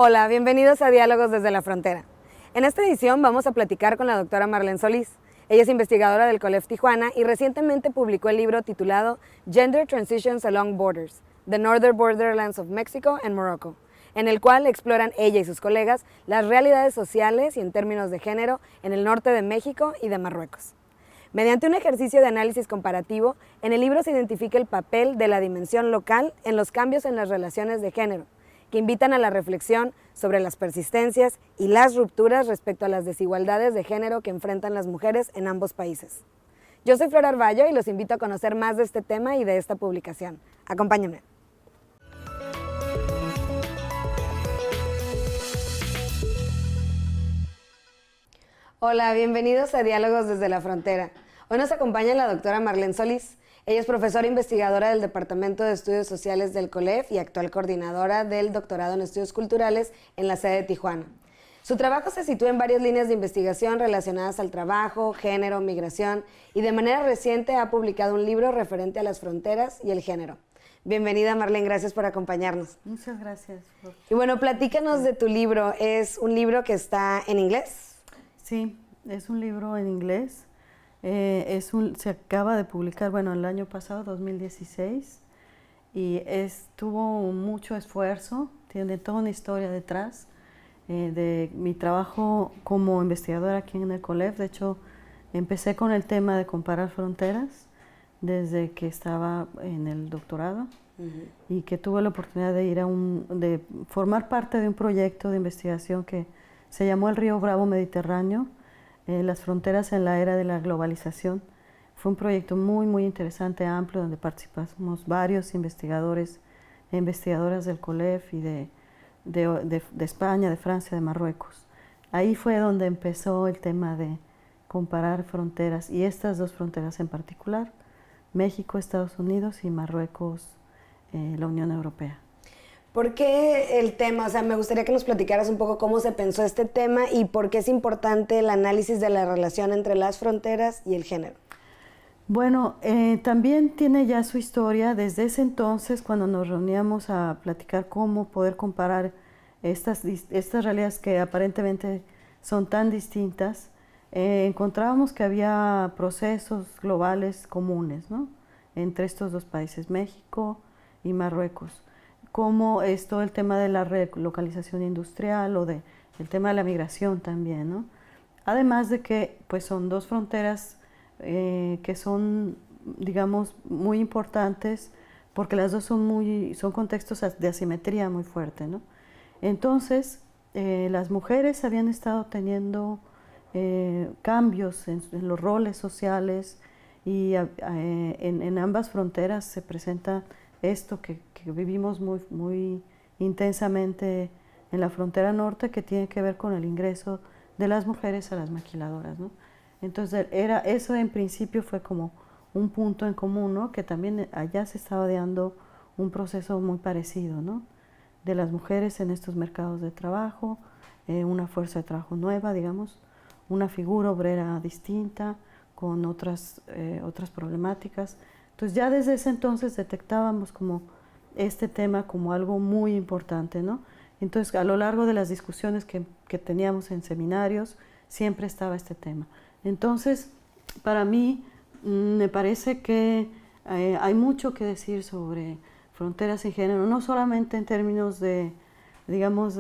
Hola, bienvenidos a Diálogos desde la Frontera. En esta edición vamos a platicar con la doctora Marlene Solís. Ella es investigadora del COLEF Tijuana y recientemente publicó el libro titulado Gender Transitions Along Borders, The Northern Borderlands of Mexico and Morocco, en el cual exploran ella y sus colegas las realidades sociales y en términos de género en el norte de México y de Marruecos. Mediante un ejercicio de análisis comparativo, en el libro se identifica el papel de la dimensión local en los cambios en las relaciones de género, que invitan a la reflexión sobre las persistencias y las rupturas respecto a las desigualdades de género que enfrentan las mujeres en ambos países. Yo soy Flor Arballo y los invito a conocer más de este tema y de esta publicación. Acompáñenme. Hola, bienvenidos a Diálogos desde la Frontera. Hoy nos acompaña la doctora Marlene Solís. Ella es profesora investigadora del Departamento de Estudios Sociales del COLEF y actual coordinadora del doctorado en Estudios Culturales en la sede de Tijuana. Su trabajo se sitúa en varias líneas de investigación relacionadas al trabajo, género, migración y de manera reciente ha publicado un libro referente a las fronteras y el género. Bienvenida, Marlene, gracias por acompañarnos. Muchas gracias. Y bueno, platícanos de tu libro. ¿Es un libro que está en inglés? Sí, es un libro en inglés. Se acaba de publicar, bueno, el año pasado, 2016, y tuvo mucho esfuerzo, tiene toda una historia detrás de mi trabajo como investigadora aquí en el COLEF. De hecho, empecé con el tema de comparar fronteras desde que estaba en el doctorado y que tuve la oportunidad de de formar parte de un proyecto de investigación que se llamó el Río Bravo Mediterráneo, las fronteras en la era de la globalización. Fue un proyecto muy interesante, amplio, donde participamos varios investigadores e investigadoras del COLEF y de España, de Francia, de Marruecos. Ahí fue donde empezó el tema de comparar fronteras, y estas dos fronteras en particular, México, Estados Unidos, y Marruecos, la Unión Europea. ¿Por qué el tema? O sea, me gustaría que nos platicaras un poco cómo se pensó este tema y por qué es importante el análisis de la relación entre las fronteras y el género. Bueno, también tiene ya su historia. Desde ese entonces, cuando nos reuníamos a platicar cómo poder comparar estas realidades que aparentemente son tan distintas, encontrábamos que había procesos globales comunes, ¿no?, entre estos dos países, México y Marruecos. Como es todo el tema de la relocalización industrial o el tema de la migración también, ¿no? Además de que pues son dos fronteras que son, digamos, muy importantes porque las dos son contextos de asimetría muy fuerte, ¿no? Entonces, las mujeres habían estado teniendo cambios en los roles sociales y en ambas fronteras se presenta esto que vivimos muy intensamente en la frontera norte, que tiene que ver con el ingreso de las mujeres a las maquiladoras, ¿no? Entonces eso en principio fue como un punto en común, ¿no?, que también allá se estaba dando un proceso muy parecido, ¿no?, de las mujeres en estos mercados de trabajo, una fuerza de trabajo nueva, digamos, una figura obrera distinta, con otras problemáticas. Entonces ya desde ese entonces detectábamos como este tema como algo muy importante, ¿no? Entonces a lo largo de las discusiones que teníamos en seminarios siempre estaba este tema. Entonces para mí me parece que hay mucho que decir sobre fronteras y género, no solamente en términos de, digamos,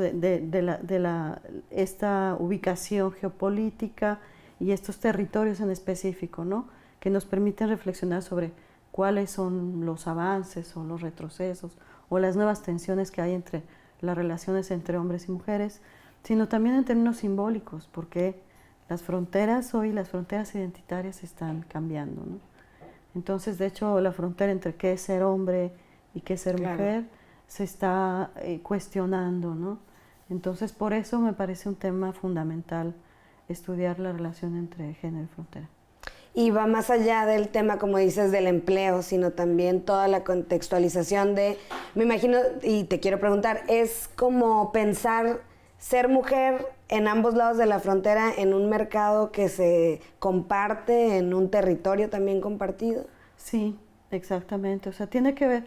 esta ubicación geopolítica y estos territorios en específico, ¿no?, que nos permiten reflexionar sobre cuáles son los avances o los retrocesos o las nuevas tensiones que hay entre las relaciones entre hombres y mujeres, sino también en términos simbólicos, porque las fronteras hoy, las fronteras identitarias están cambiando, ¿no? Entonces, de hecho, la frontera entre qué es ser hombre y qué es ser mujer se está cuestionando, ¿no? Entonces, por eso me parece un tema fundamental estudiar la relación entre género y frontera. Y va más allá del tema, como dices, del empleo, sino también toda la contextualización me imagino, y te quiero preguntar, ¿es como pensar ser mujer en ambos lados de la frontera en un mercado que se comparte, en un territorio también compartido? Sí, exactamente. O sea, tiene que ver,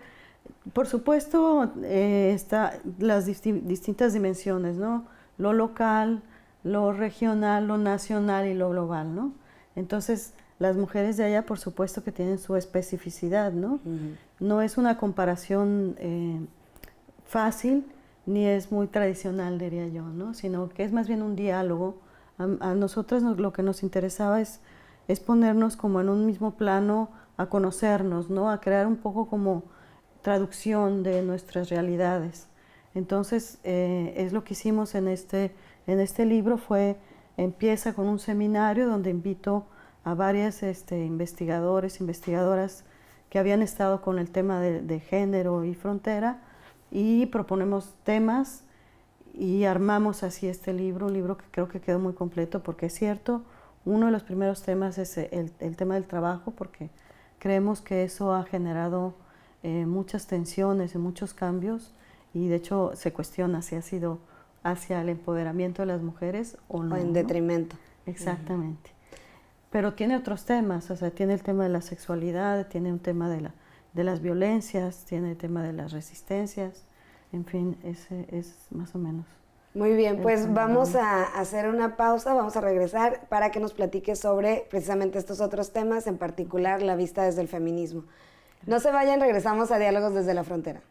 Por supuesto, está las distintas dimensiones, ¿no? Lo local, lo regional, lo nacional y lo global, ¿no? Entonces, las mujeres de allá, por supuesto que tienen su especificidad, ¿no? No es una comparación fácil, ni es muy tradicional, diría yo, ¿no? Sino que es más bien un diálogo. A nosotros lo que nos interesaba es ponernos como en un mismo plano, a conocernos, ¿no? A crear un poco como traducción de nuestras realidades. Entonces, es lo que hicimos en este libro, empieza con un seminario donde invito a varias investigadores, investigadoras que habían estado con el tema de género y frontera, y proponemos temas y armamos así este libro, un libro que creo que quedó muy completo, porque es cierto, uno de los primeros temas es el tema del trabajo, porque creemos que eso ha generado muchas tensiones y muchos cambios, y de hecho se cuestiona si ha sido hacia el empoderamiento de las mujeres o no. O en detrimento. Exactamente. Pero tiene otros temas, o sea, tiene el tema de la sexualidad, tiene un tema de las violencias, tiene el tema de las resistencias, en fin, ese es más o menos. Muy bien, pues vamos a hacer una pausa, vamos a regresar para que nos platique sobre precisamente estos otros temas, en particular la vista desde el feminismo. No se vayan, regresamos a Diálogos desde la Frontera.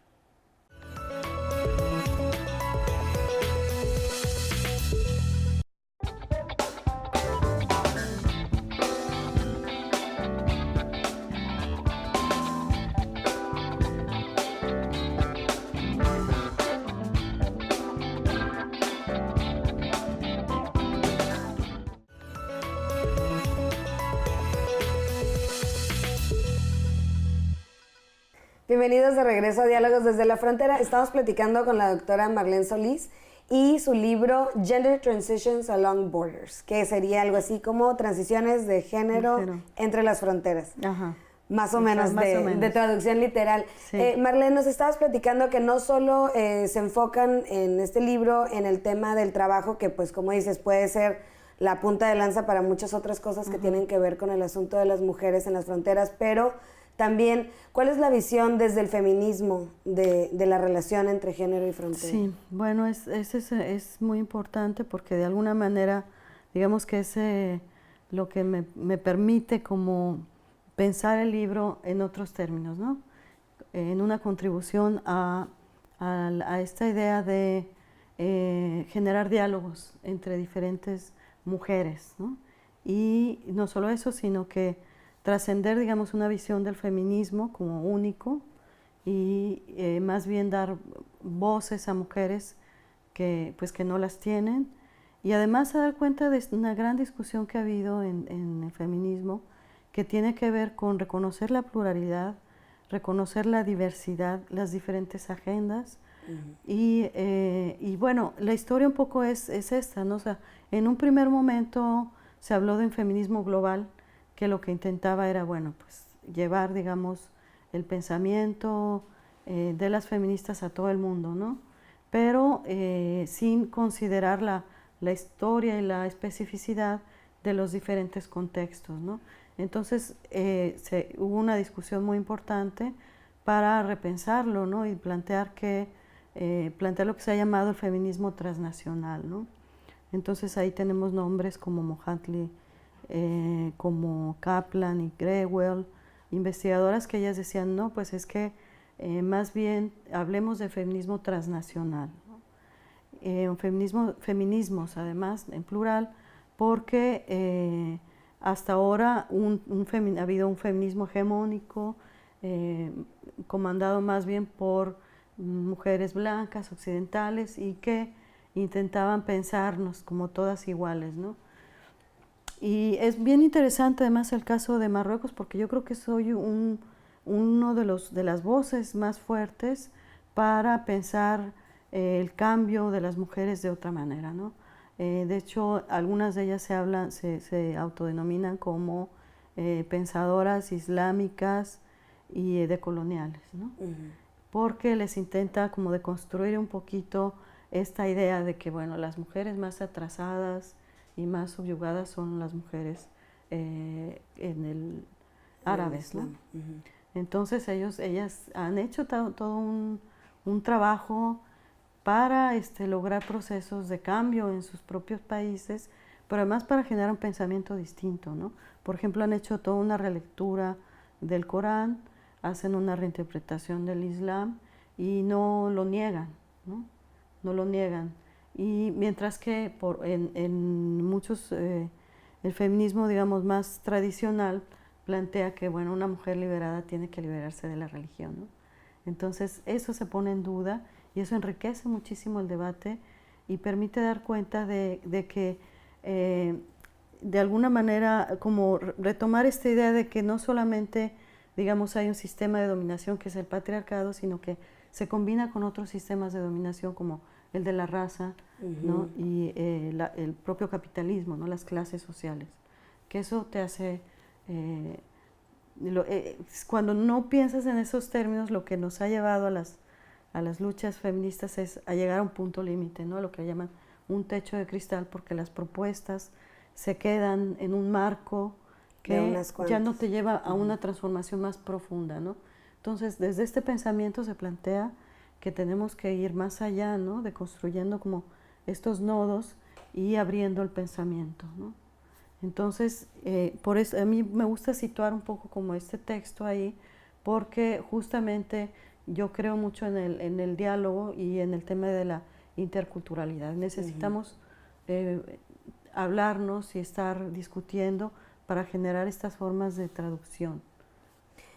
Bienvenidos de regreso a Diálogos desde la Frontera. Estamos platicando con la doctora Marlene Solís y su libro Gender Transitions Along Borders, que sería algo así como transiciones de género entre las fronteras. Ajá. Más o menos, de traducción literal. Sí. Marlene, nos estabas platicando que no solo se enfocan en este libro en el tema del trabajo, que pues como dices puede ser la punta de lanza para muchas otras cosas que tienen que ver con el asunto de las mujeres en las fronteras, pero también, ¿cuál es la visión desde el feminismo de la relación entre género y frontera? Sí, bueno, es muy importante porque de alguna manera, digamos que es lo que me permite como pensar el libro en otros términos, ¿no? En una contribución a esta idea de generar diálogos entre diferentes mujeres, ¿no? Y no solo eso, sino que trascender, digamos, una visión del feminismo como único y más bien dar voces a mujeres que no las tienen, y además a dar cuenta de una gran discusión que ha habido en el feminismo, que tiene que ver con reconocer la pluralidad, reconocer la diversidad, las diferentes agendas. Y bueno, la historia un poco es esta, ¿no? O sea, en un primer momento se habló de un feminismo global, que lo que intentaba era, bueno, pues llevar, digamos, el pensamiento de las feministas a todo el mundo, ¿no? Pero sin considerar la historia y la especificidad de los diferentes contextos, ¿no? Entonces hubo una discusión muy importante para repensarlo, ¿no? Y plantear lo que se ha llamado el feminismo transnacional, ¿no? Entonces ahí tenemos nombres como Mohanty, como Kaplan y Grewal, investigadoras que ellas decían, no, pues es que más bien hablemos de feminismo transnacional, ¿no? Feminismos además en plural, porque hasta ahora ha habido un feminismo hegemónico, comandado más bien por mujeres blancas, occidentales, y que intentaban pensarnos como todas iguales, ¿no? Y es bien interesante además el caso de Marruecos, porque yo creo que soy uno de las voces más fuertes para pensar el cambio de las mujeres de otra manera, ¿no? De hecho, algunas de ellas se autodenominan como pensadoras islámicas y decoloniales, ¿no? Porque les intenta como deconstruir un poquito esta idea de que, bueno, las mujeres más atrasadas y más subyugadas son las mujeres árabes, ¿no? Entonces ellas han hecho todo un trabajo para lograr procesos de cambio en sus propios países, pero además para generar un pensamiento distinto, ¿no? Por ejemplo, han hecho toda una relectura del Corán, hacen una reinterpretación del Islam y no lo niegan, ¿no? No lo niegan. Y mientras que en muchos, el feminismo, digamos, más tradicional plantea que, bueno, una mujer liberada tiene que liberarse de la religión, ¿no? Entonces eso se pone en duda y eso enriquece muchísimo el debate y permite dar cuenta de que de alguna manera como retomar esta idea de que no solamente, digamos, hay un sistema de dominación que es el patriarcado, sino que se combina con otros sistemas de dominación como el de la raza, ¿no? Y el propio capitalismo, ¿no? Las clases sociales, que eso te hace... cuando no piensas en esos términos, lo que nos ha llevado a las luchas feministas es a llegar a un punto límite, ¿no? Lo que llaman un techo de cristal, porque las propuestas se quedan en un marco que ya no te lleva a una transformación más profunda, ¿no? Entonces, desde este pensamiento se plantea que tenemos que ir más allá, ¿no? De construyendo como estos nodos y abriendo el pensamiento, ¿no? Entonces, por eso a mí me gusta situar un poco como este texto ahí, porque justamente yo creo mucho en el diálogo y en el tema de la interculturalidad. Necesitamos hablarnos y estar discutiendo para generar estas formas de traducción.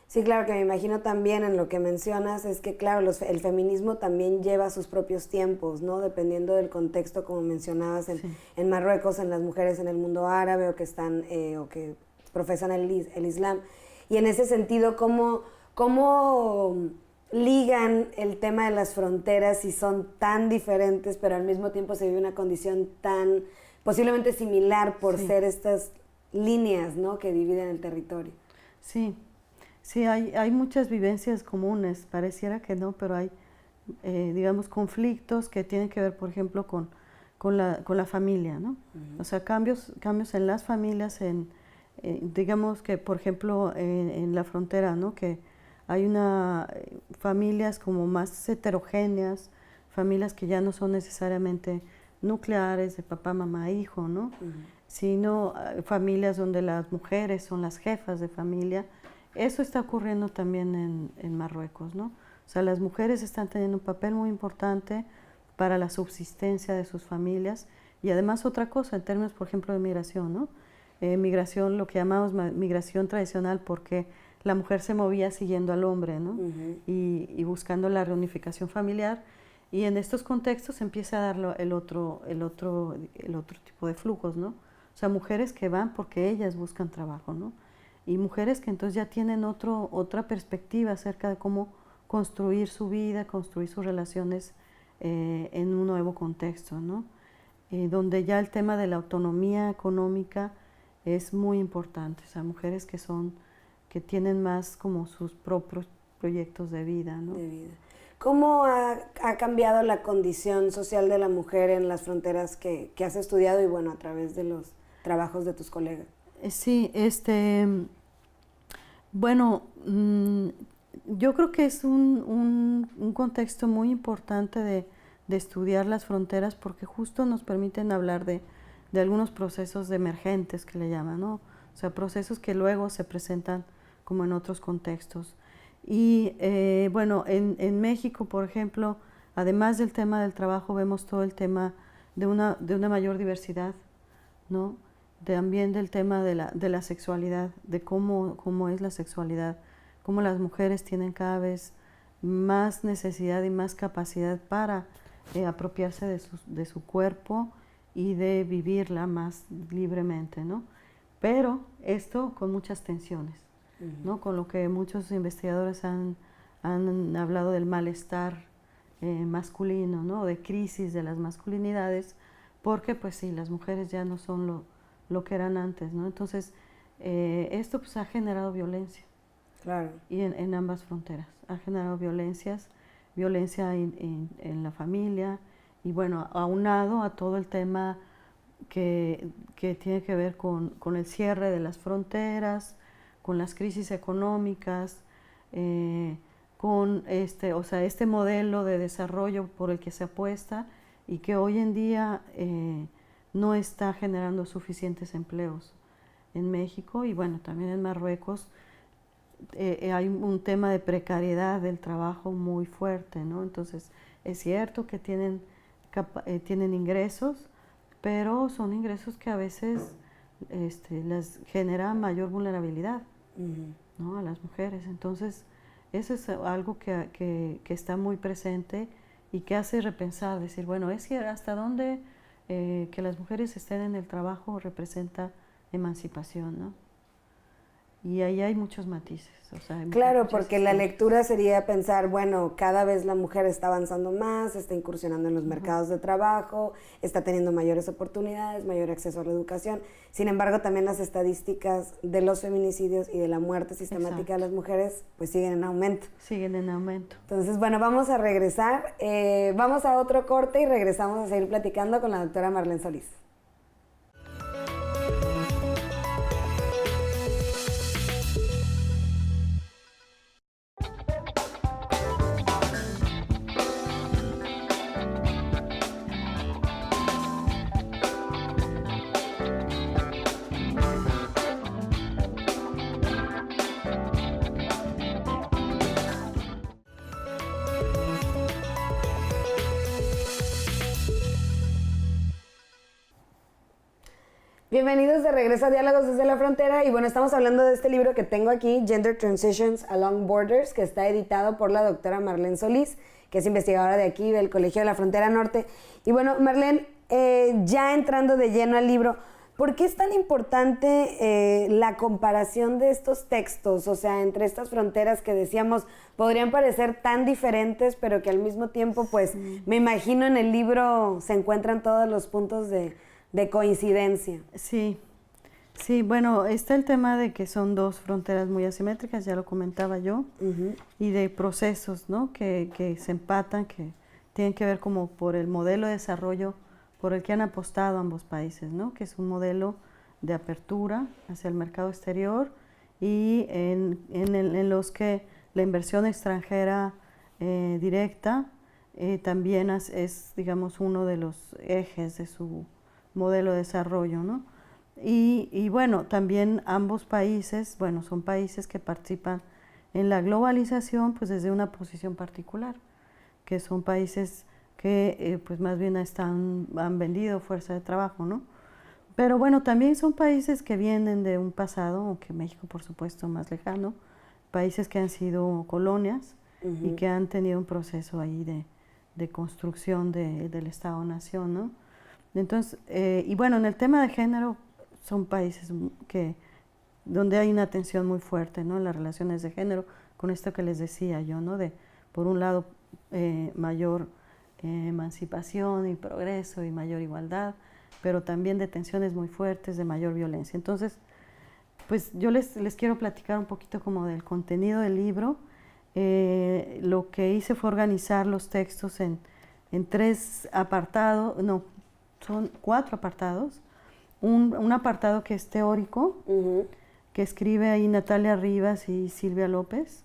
Sí, claro, que me imagino también en lo que mencionas es que, claro, el feminismo también lleva sus propios tiempos, ¿no? Dependiendo del contexto, como mencionabas, en Marruecos, en las mujeres en el mundo árabe o que están, o que profesan el Islam. Y en ese sentido, ¿cómo ligan el tema de las fronteras si son tan diferentes, pero al mismo tiempo se vive una condición tan posiblemente similar por ser estas líneas, ¿no? Que dividen el territorio? Sí. Sí, hay muchas vivencias comunes, pareciera que no, pero hay, digamos, conflictos que tienen que ver, por ejemplo, con la familia, ¿no? O sea, cambios en las familias, digamos que, por ejemplo, en la frontera, ¿no? Que hay familias como más heterogéneas, familias que ya no son necesariamente nucleares, de papá, mamá, hijo, ¿no? Sino familias donde las mujeres son las jefas de familia. Eso está ocurriendo también en Marruecos, ¿no? O sea, las mujeres están teniendo un papel muy importante para la subsistencia de sus familias y además otra cosa en términos, por ejemplo, de migración, ¿no? Migración, lo que llamamos migración tradicional, porque la mujer se movía siguiendo al hombre, ¿no? Y buscando la reunificación familiar, y en estos contextos empieza a dar el otro tipo de flujos, ¿no? O sea, mujeres que van porque ellas buscan trabajo, ¿no? Y mujeres que entonces ya tienen otra perspectiva acerca de cómo construir su vida, construir sus relaciones en un nuevo contexto, ¿no? Donde ya el tema de la autonomía económica es muy importante, o sea, mujeres que tienen más como sus propios proyectos de vida, ¿no? De vida. ¿Cómo ha cambiado la condición social de la mujer en las fronteras que has estudiado y bueno, a través de los trabajos de tus colegas? Sí, bueno, yo creo que es un contexto muy importante de estudiar las fronteras porque justo nos permiten hablar de algunos procesos emergentes que le llaman, ¿no? O sea, procesos que luego se presentan como en otros contextos. Y bueno, en México, por ejemplo, además del tema del trabajo, vemos todo el tema de una mayor diversidad, ¿no? También del tema de la sexualidad, de cómo es la sexualidad, cómo las mujeres tienen cada vez más necesidad y más capacidad para apropiarse de su cuerpo y de vivirla más libremente, ¿no? Pero esto con muchas tensiones, ¿no? Con lo que muchos investigadores han hablado del malestar masculino, ¿no? De crisis de las masculinidades, porque pues sí, las mujeres ya no son lo que eran antes, ¿no? Entonces, esto pues ha generado violencia. Claro. Y en ambas fronteras. Ha generado violencia en la familia y bueno, aunado a todo el tema que tiene que ver con el cierre de las fronteras, con las crisis económicas, con o sea, este modelo de desarrollo por el que se apuesta y que hoy en día no está generando suficientes empleos en México y bueno, también en Marruecos. Hay un tema de precariedad del trabajo muy fuerte, ¿no? Entonces, es cierto que tienen ingresos, pero son ingresos que a veces les genera mayor vulnerabilidad, ¿no? A las mujeres. Entonces, eso es algo que está muy presente y que hace repensar, decir, bueno, es que hasta dónde que las mujeres estén en el trabajo representa emancipación, ¿no? Y ahí hay muchos matices. O sea, claro, porque la lectura sería pensar, bueno, cada vez la mujer está avanzando más, está incursionando en los mercados de trabajo, está teniendo mayores oportunidades, mayor acceso a la educación. Sin embargo, también las estadísticas de los feminicidios y de la muerte sistemática de las mujeres, pues siguen en aumento. Siguen en aumento. Entonces, bueno, vamos a regresar, vamos a otro corte y regresamos a seguir platicando con la doctora Marlene Solís. Bienvenidos de regreso a Diálogos desde la Frontera y bueno, estamos hablando de este libro que tengo aquí, Gender Transitions Along Borders, que está editado por la doctora Marlene Solís, que es investigadora de aquí, del Colegio de la Frontera Norte. Y bueno, Marlene, ya entrando de lleno al libro, ¿por qué es tan importante la comparación de estos textos? O sea, entre estas fronteras que decíamos podrían parecer tan diferentes, pero que al mismo tiempo, pues, me imagino en el libro se encuentran todos los puntos de coincidencia. Sí, sí, bueno, está el tema de que son dos fronteras muy asimétricas, ya lo comentaba yo, y de procesos, ¿no? que se empatan, que tienen que ver como por el modelo de desarrollo por el que han apostado ambos países, ¿no? Que es un modelo de apertura hacia el mercado exterior y en los que la inversión extranjera directa también es, digamos, uno de los ejes de su modelo de desarrollo, ¿no? Y bueno, también ambos países, bueno, son países que participan en la globalización pues desde una posición particular, que son países que pues más bien han vendido fuerza de trabajo, ¿no? Pero bueno, también son países que vienen de un pasado, aunque México por supuesto más lejano, países que han sido colonias y que han tenido un proceso ahí de construcción del Estado-Nación, ¿no? Entonces, y bueno, en el tema de género, son países donde hay una tensión muy fuerte, ¿no? En las relaciones de género, con esto que les decía yo, ¿no? De, por un lado, mayor emancipación y progreso y mayor igualdad, pero también de tensiones muy fuertes, de mayor violencia. Entonces, pues yo les quiero platicar un poquito como del contenido del libro. Lo que hice fue organizar los textos en 3 apartados, no, son 4 apartados. Un apartado que es teórico, que escribe ahí Natalia Rivas y Silvia López,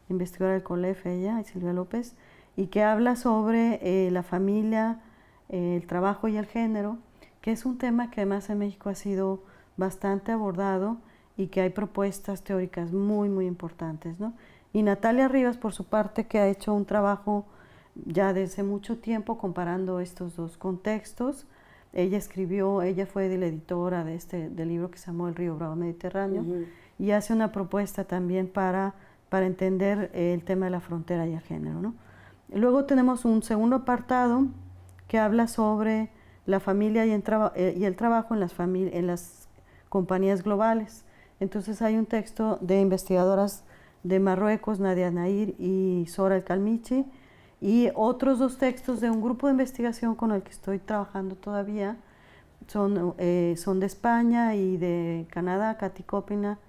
investigadora del COLEF ella y Silvia López, y que habla sobre la familia, el trabajo y el género, que es un tema que además en México ha sido bastante abordado y que hay propuestas teóricas muy, muy importantes, ¿no? Y Natalia Rivas, por su parte, que ha hecho un trabajo ya desde mucho tiempo comparando estos dos contextos. Ella fue la editora del libro que se llamó El Río Bravo Mediterráneo, y hace una propuesta también para entender el tema de la frontera y el género, ¿no? Luego tenemos un segundo apartado que habla sobre la familia y el trabajo en las compañías globales. Entonces hay un texto de investigadoras de Marruecos, Nadia Nair y Sora El Kalmichi, y otros 2 textos de un grupo de investigación con el que estoy trabajando todavía, son de España y de Canadá, Katy Copina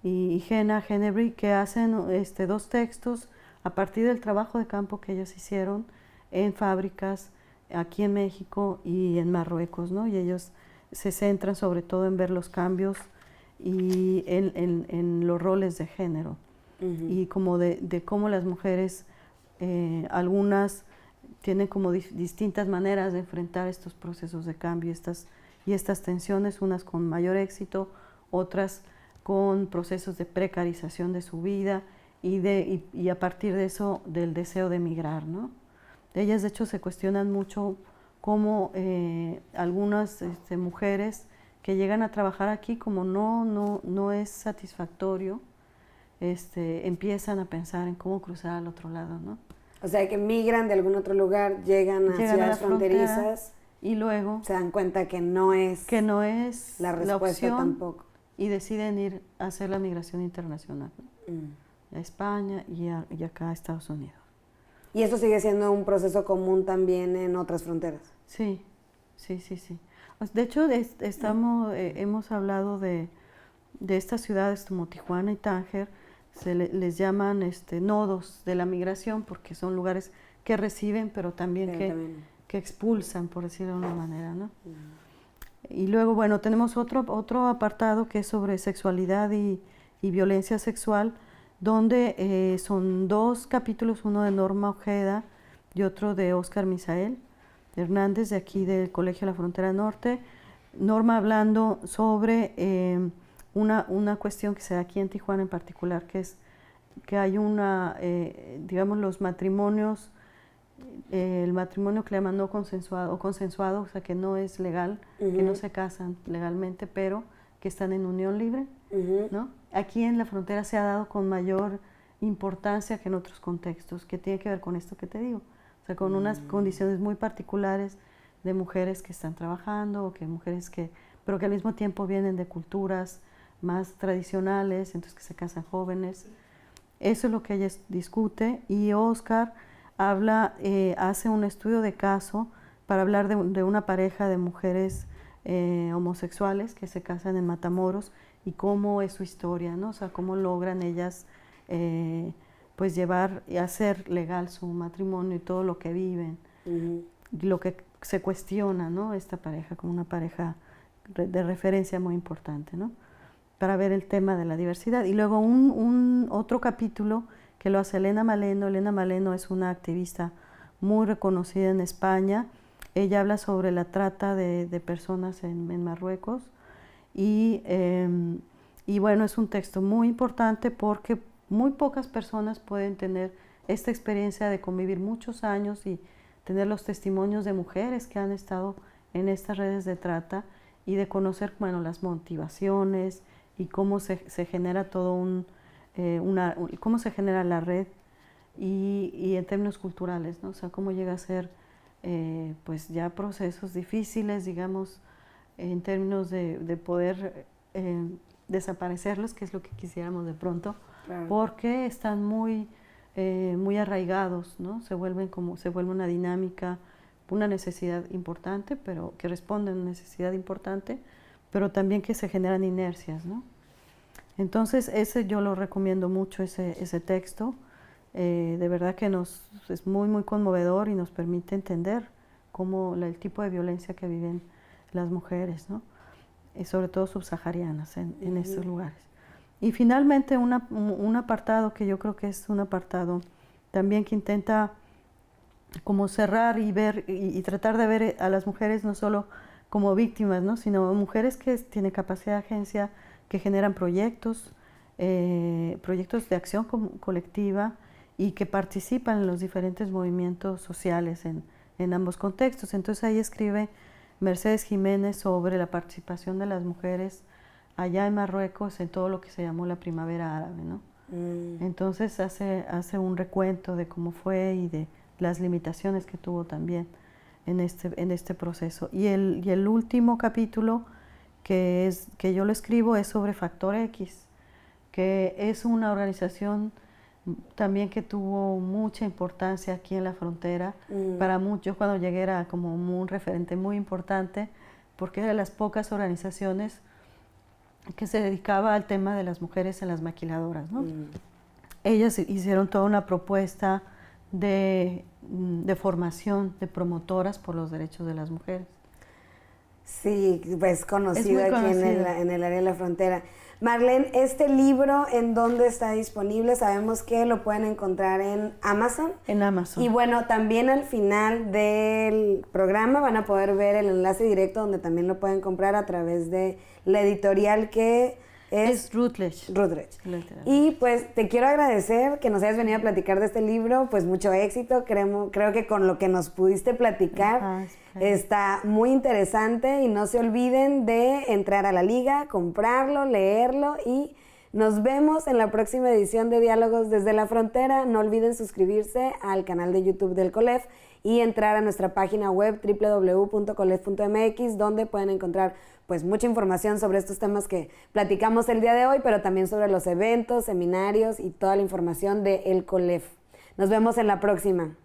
y Jenna Genebri, que hacen 2 textos a partir del trabajo de campo que ellos hicieron en fábricas aquí en México y en Marruecos, ¿no? Y ellos se centran sobre todo en ver los cambios y en los roles de género. y como de cómo las mujeres, algunas tienen como distintas maneras de enfrentar estos procesos de cambio y estas tensiones, unas con mayor éxito, otras con procesos de precarización de su vida y a partir de eso del deseo de emigrar, ¿no? Ellas de hecho se cuestionan mucho cómo algunas mujeres que llegan a trabajar aquí, como no es satisfactorio, empiezan a pensar en cómo cruzar al otro lado, ¿no? O sea, que migran de algún otro lugar, llegan a ciudades fronterizas y luego se dan cuenta que no es la respuesta opción tampoco. Y deciden ir a hacer la migración internacional, ¿no? A España y acá a Estados Unidos. ¿Y eso sigue siendo un proceso común también en otras fronteras? Sí. De hecho, hemos hablado de estas ciudades como Tijuana y Tánger, les llaman nodos de la migración porque son lugares que reciben, pero también que expulsan, por decirlo de una manera, ¿no? Y luego, bueno, tenemos otro apartado que es sobre sexualidad y violencia sexual, donde son 2 capítulos, uno de Norma Ojeda y otro de Óscar Misael Hernández, de aquí del Colegio de la Frontera Norte. Norma hablando sobre una cuestión que se da aquí en Tijuana en particular, que es que hay digamos, los matrimonios, el matrimonio que le llaman no consensuado o consensuado, o sea, que no es legal, que no se casan legalmente, pero que están en unión libre, ¿no? Aquí en la frontera se ha dado con mayor importancia que en otros contextos, que tiene que ver con esto que te digo, o sea, con unas condiciones muy particulares de mujeres que están trabajando, pero que al mismo tiempo vienen de culturas más tradicionales, entonces que se casan jóvenes. Eso es lo que ella discute, y Óscar hace un estudio de caso para hablar de una pareja de mujeres homosexuales que se casan en Matamoros y cómo es su historia, ¿no? O sea, cómo logran ellas pues llevar y hacer legal su matrimonio y todo lo que viven, y lo que se cuestiona, ¿no? Esta pareja como una pareja de referencia muy importante, ¿no? Para ver el tema de la diversidad. Y luego otro capítulo que lo hace Elena Maleno. Elena Maleno es una activista muy reconocida en España. Ella habla sobre la trata de personas en Marruecos y bueno, es un texto muy importante porque muy pocas personas pueden tener esta experiencia de convivir muchos años y tener los testimonios de mujeres que han estado en estas redes de trata y de conocer, bueno, las motivaciones y cómo se genera todo cómo se genera la red y en términos culturales, ¿no? O sea, cómo llega a ser pues ya procesos difíciles, digamos, en términos de poder desaparecerlos, que es lo que quisiéramos de pronto, claro, porque están muy arraigados, ¿no? Se vuelve una dinámica, una necesidad importante, pero que responde a una necesidad importante, pero también que se generan inercias, ¿no? Entonces, yo lo recomiendo mucho, ese texto. De verdad que es muy, muy conmovedor y nos permite entender el tipo de violencia que viven las mujeres, ¿no? Y sobre todo subsaharianas en estos lugares. Y finalmente, un apartado que yo creo que es un apartado también que intenta como cerrar y ver y tratar de ver a las mujeres no solo como víctimas, ¿no? Sino mujeres que tienen capacidad de agencia, que generan proyectos de acción colectiva y que participan en los diferentes movimientos sociales en ambos contextos. Entonces ahí escribe Mercedes Jiménez sobre la participación de las mujeres allá en Marruecos en todo lo que se llamó la primavera árabe, ¿no? Entonces hace un recuento de cómo fue y de las limitaciones que tuvo también en este proceso. Y el último capítulo que yo lo escribo es sobre Factor X, que es una organización también que tuvo mucha importancia aquí en la frontera. Para muchos, cuando llegué, era como un referente muy importante, porque era de las pocas organizaciones que se dedicaba al tema de las mujeres en las maquiladoras, ¿no? Ellas hicieron toda una propuesta de formación de promotoras por los derechos de las mujeres. Sí, pues conocido aquí en el área de la frontera. Marlene, este libro, ¿en dónde está disponible? Sabemos que lo pueden encontrar en Amazon. En Amazon. Y bueno, también al final del programa van a poder ver el enlace directo donde también lo pueden comprar a través de la editorial que es Routledge. Y pues te quiero agradecer que nos hayas venido a platicar de este libro, pues mucho éxito, creo que con lo que nos pudiste platicar está muy interesante y no se olviden de entrar a la liga, comprarlo, leerlo y nos vemos en la próxima edición de Diálogos desde la Frontera. No olviden suscribirse al canal de YouTube del COLEF y entrar a nuestra página web www.colef.mx donde pueden encontrar pues mucha información sobre estos temas que platicamos el día de hoy, pero también sobre los eventos, seminarios y toda la información de el COLEF. Nos vemos en la próxima.